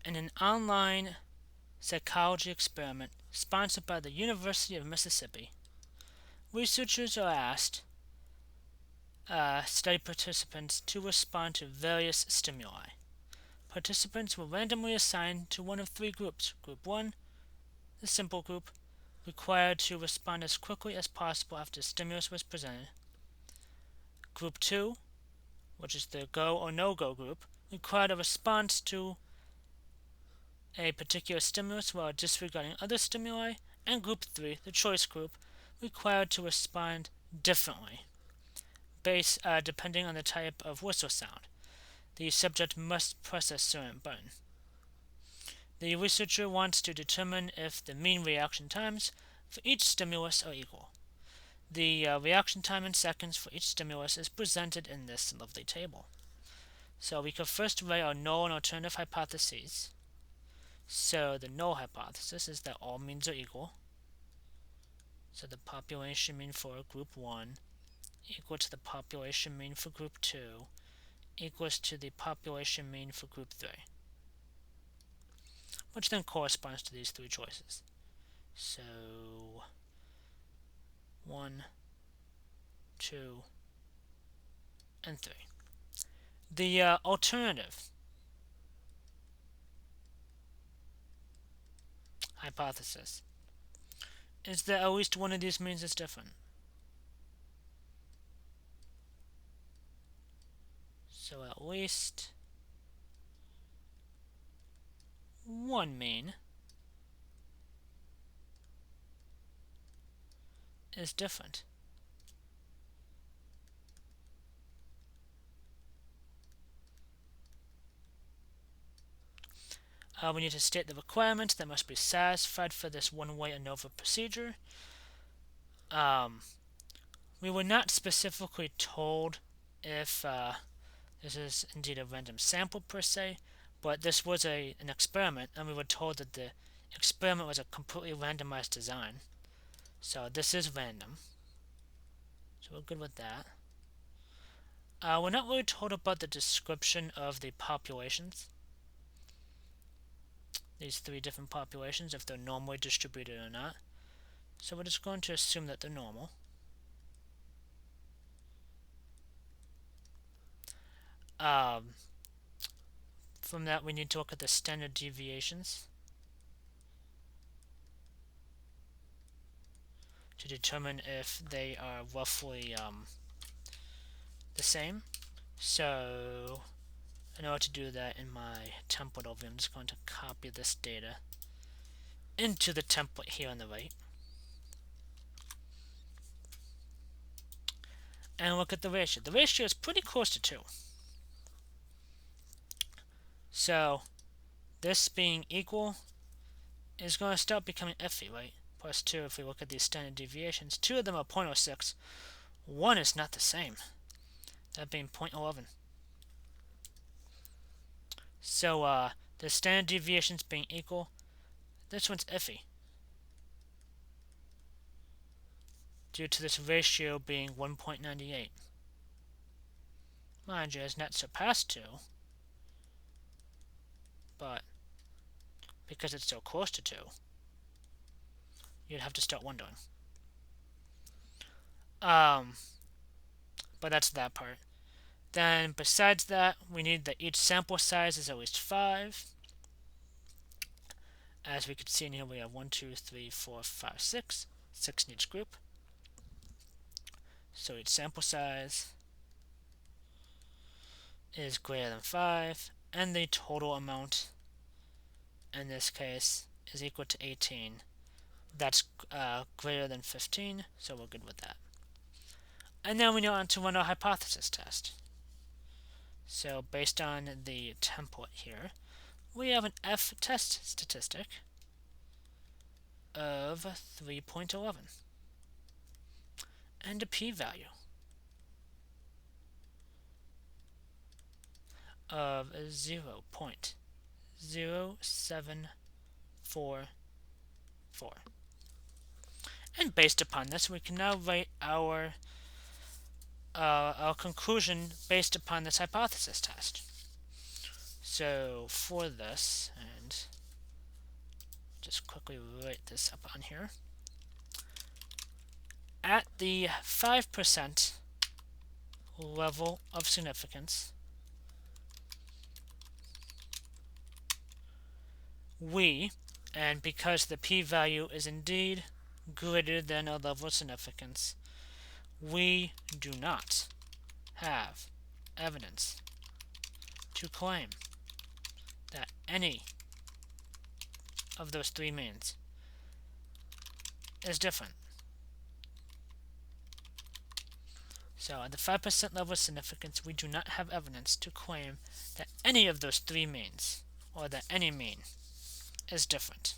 In an online psychology experiment sponsored by the University of Mississippi, researchers are asked study participants to respond to various stimuli. Participants were randomly assigned to one of three groups. Group 1, the simple group, required to respond as quickly as possible after stimulus was presented. Group 2, which is the go or no-go group, required a response to a particular stimulus while disregarding other stimuli. And Group 3, the choice group, required to respond differently, depending on the type of whistle sound. The subject must press a certain button. The researcher wants to determine if the mean reaction times for each stimulus are equal. The reaction time in seconds for each stimulus is presented in this lovely table. So we could first write our null and alternative hypotheses. So the null hypothesis is that all means are equal. So the population mean for group 1 equal to the population mean for group 2 equals to the population mean for group 3, which then corresponds to these three choices. So 1, 2, and 3. The alternative hypothesis is that at least one of these means is different. So at least one mean is different. We need to state the requirements that must be satisfied for this one-way ANOVA procedure. We were not specifically told if this is indeed a random sample per se, but this was an experiment, and we were told that the experiment was a completely randomized design. So this is random. So we're good with that. We're not really told about the description of the populations. These three different populations, if they're normally distributed or not. So we're just going to assume that they're normal. From that, we need to look at the standard deviations to determine if they are roughly the same. So in order to do that in my template overview, I'm just going to copy this data into the template here on the right. And look at the ratio. The ratio is pretty close to 2. So this being equal is going to start becoming iffy, right? Plus 2, if we look at these standard deviations, 2 of them are 0.06. 1 is not the same, that being 0.11. So the standard deviations being equal, this one's iffy, due to this ratio being 1.98. Mind you, it has not surpassed 2, but because it's so close to 2, you'd have to start wondering. But that's that part. Then besides that, we need that each sample size is at least 5. As we can see in here, we have 1, 2, 3, 4, 5, 6. 6 in each group. So each sample size is greater than 5, and the total amount in this case is equal to 18. That's greater than 15, so we're good with that. And now we want to run our hypothesis test. So based on the template here, we have an f-test statistic of 3.11 and a p-value of 0.0744. And based upon this, we can now write our conclusion based upon this hypothesis test. So for this, and just quickly write this up on here, at the 5% level of significance, we, and because the p-value is indeed greater than a level of significance, we do not have evidence to claim that any of those three means is different. So at the 5% level of significance, we do not have evidence to claim that any of those three means, or that any mean, is different.